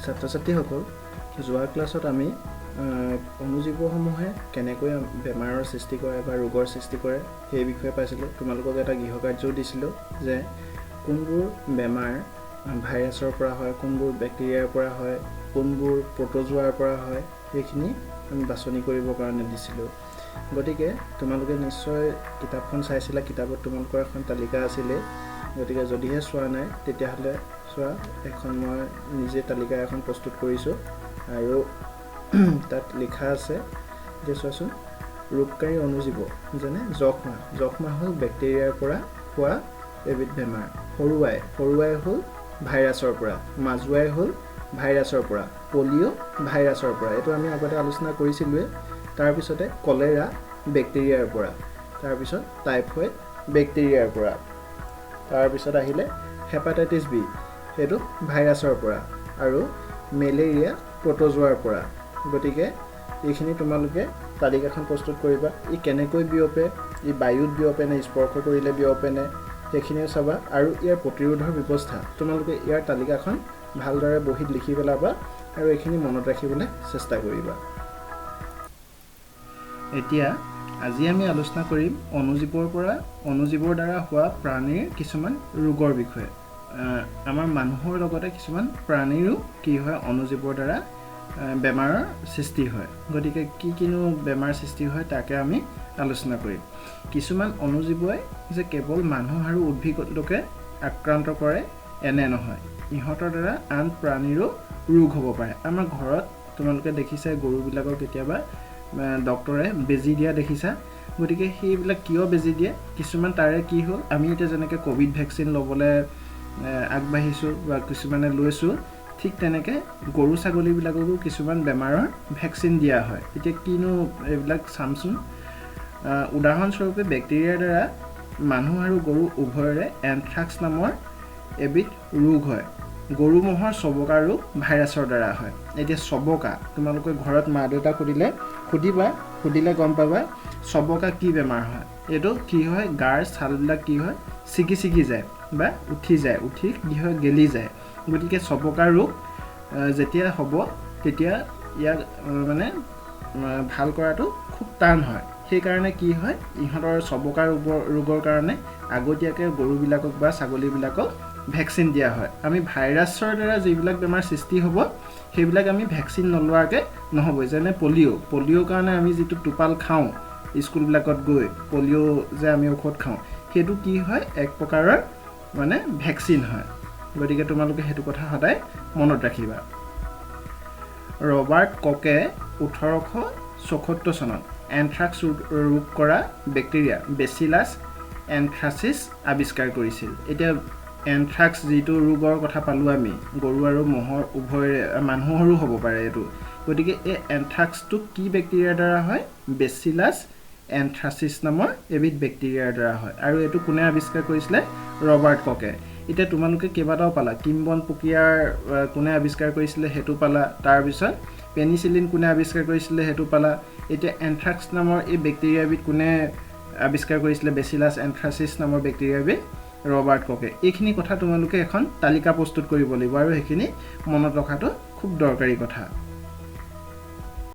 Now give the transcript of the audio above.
ছাত্ৰ-ছাত্ৰীসকল, যোৱা ক্লাছত আমি অনুজীৱসমূহে কেনেকৈ বেমাৰৰ সৃষ্টি কৰে বা ৰোগৰ সৃষ্টি কৰে সেই বিষয়ে পাইছিলোঁ। তোমালোকক এটা গৃহকাৰ্যও দিছিলোঁ যে কোনবোৰ বেমাৰ ভাইৰাছৰ পৰা হয়, কোনবোৰ বেক্টেৰিয়াৰ পৰা হয়, কোনবোৰ প্ৰটোজোৱাৰ পৰা হয়, সেইখিনি আমি বাছনি কৰিবৰ কাৰণে দিছিলোঁ। গতিকে তোমালোকে নিশ্চয় কিতাপখন চাইছিলা, কিতাপত তোমালোকৰ এখন তালিকা আছিলে। গতিকে যদিহে চোৱা নাই তেতিয়াহ'লে চোৱা, এখন মই নিজে তালিকা এখন প্ৰস্তুত কৰিছোঁ আৰু তাত লিখা আছে যে চোৱাচোন, ৰোগকাৰী অনুজীৱ যেনে যক্ষ্মা হ'ল বেক্টেৰিয়াৰ পৰা হোৱা এবিধ বেমাৰ, সৰুৱাই হ'ল ভাইৰাছৰ পৰা, মাজুৱাই হ'ল ভাইৰাছৰ পৰা, পলিঅ' ভাইৰাছৰ পৰা, এইটো আমি আগতে আলোচনা কৰিছিলোঁৱে। তাৰপিছতে কলেৰা বেক্টেৰিয়াৰ পৰা, তাৰপিছত টাইফয়েড বেক্টেৰিয়াৰ পৰা, তাৰপিছত আহিলে হেপাটাইটিছ বি, সেইটো ভাইৰাছৰ পৰা, আৰু মেলেৰিয়া প্ৰটোজোৱাৰ পৰা। গতিকে এইখিনি তোমালোকে তালিকাখন প্ৰস্তুত কৰিবা। ই কেনেকৈ বিয়পে, ই বায়ুত বিয়পে নে স্পৰ্শ কৰিলে বিয়পে নে, সেইখিনিও চাবা। আৰু ইয়াৰ প্ৰতিৰোধৰ ব্যৱস্থা তোমালোকে ইয়াৰ তালিকাখন ভালদৰে বহীত লিখি পেলাবা আৰু এইখিনি মনত ৰাখিবলৈ চেষ্টা কৰিবা। এতিয়া আজি আমি আলোচনা কৰিম অনুজীৱৰ দ্বাৰা হোৱা প্ৰাণীৰ কিছুমান ৰোগৰ বিষয়ে। আমাৰ মানুহৰ লগতে কিছুমান প্ৰাণীৰো কি হয়, অনুজীৱৰ দ্বাৰা বেমাৰৰ সৃষ্টি হয়। গতিকে কিনো বেমাৰ সৃষ্টি হয় তাকে আমি আলোচনা কৰিম। কিছুমান অনুজীৱই যে কেৱল মানুহ আৰু উদ্ভিদকে আক্ৰান্ত কৰে এনে নহয়, ইহঁতৰ দ্বাৰা আন প্ৰাণীৰো ৰোগ হ'ব পাৰে। আমাৰ ঘৰত তোমালোকে দেখিছা গৰুবিলাকক কেতিয়াবা ডক্তৰে বেজি দিয়া দেখিছা। গতিকে সেইবিলাক কিয় বেজি দিয়ে, কিছুমান তাৰে কি হ'ল, আমি এতিয়া যেনেকৈ ক'ভিড ভেকচিন ল'বলৈ আগবাঢ়িছোঁ বা কিছুমানে লৈছোঁ, ঠিক তেনেকৈ গৰু ছাগলীবিলাককো কিছুমান বেমাৰৰ ভেকচিন দিয়া হয়। এতিয়া কিনো এইবিলাক চামচোন। উদাহৰণস্বৰূপে বেক্টেৰিয়াৰ দ্বাৰা মানুহ আৰু গৰু উভয়ৰে এনথ্ৰাক্স নামৰ এবিধ ৰোগ হয়। গৰু ম'হৰ চবকা ৰোগ ভাইৰাছৰ দ্বাৰা হয়। এতিয়া চবকা তোমালোকে ঘৰত মা দেউতাক সুধিলে গম পাবা চবকা কি বেমাৰ হয়। এইটো কি হয়, গাৰ ছালবিলাক কি হয়, ছিগি যায় বা উঠি কি হয়, গেলি যায়। গতিকে চবকা ৰোগ যেতিয়া হ'ব তেতিয়া ইয়াক মানে ভাল কৰাটো খুব টান হয়। সেইকাৰণে কি হয়, ইহঁতৰ চবকা ৰোগৰ কাৰণে আগতীয়াকৈ গৰুবিলাকক বা ছাগলীবিলাকক ভেকচিন দিয়া হয়। আমি ভাইৰাছৰ দ্বাৰা যিবিলাক বেমাৰ সৃষ্টি হ'ব সেইবিলাক আমি ভেকচিন নলোৱাকৈ নহ'বই। যেনে পলিঅ'ৰ কাৰণে আমি যিটো টোপাল খাওঁ স্কুলবিলাকত গৈ, পলিঅ' যে আমি ঔষধ খাওঁ, সেইটো কি হয়, এক প্ৰকাৰৰ মানে ভেকচিন হয়। গতিকে তোমালোকে সেইটো কথা সদায় মনত ৰাখিবা। ৰবাৰ্ট ককে 1874 চনত এনথ্ৰাক্স ৰোগ কৰা বেক্টেৰিয়া বেচিলাছ এনথ্ৰাচিছ আৱিষ্কাৰ কৰিছিল। এতিয়া এনথ্ৰাক্স যিটো ৰোগৰ কথা পালোঁ আমি, গৰু আৰু ম'হৰ উভয়ৰে, মানুহৰো হ'ব পাৰে এইটো। গতিকে এই এনথ্ৰাক্সটো কি বেক্টেৰিয়াৰ দ্বাৰা হয়, বেচিলাছ এনথ্ৰাচিছ নামৰ এবিধ বেক্টেৰিয়াৰ দ্বাৰা হয়। আৰু এইটো কোনে আৱিষ্কাৰ কৰিছিলে, ৰবাৰ্ট ককে। এতিয়া তোমালোকে কেইবাটাও পালা, কিম্বন প্ৰক্ৰিয়াৰ কোনে আৱিষ্কাৰ কৰিছিলে সেইটো পালা, তাৰপিছত পেনিচিলিন কোনে আৱিষ্কাৰ কৰিছিলে সেইটো পালা। এতিয়া এনথ্ৰাক্স নামৰ এই বেক্টেৰিয়াবিধ কোনে আৱিষ্কাৰ কৰিছিলে, বেচিলাছ এনথ্ৰাচিছ নামৰ বেক্টেৰিয়াবিধ ৰবাৰ্ট ককে। এইখিনি কথা তোমালোকে এখন তালিকা প্ৰস্তুত কৰিব লাগিব আৰু সেইখিনি মনত ৰখাটো খুব দৰকাৰী কথা।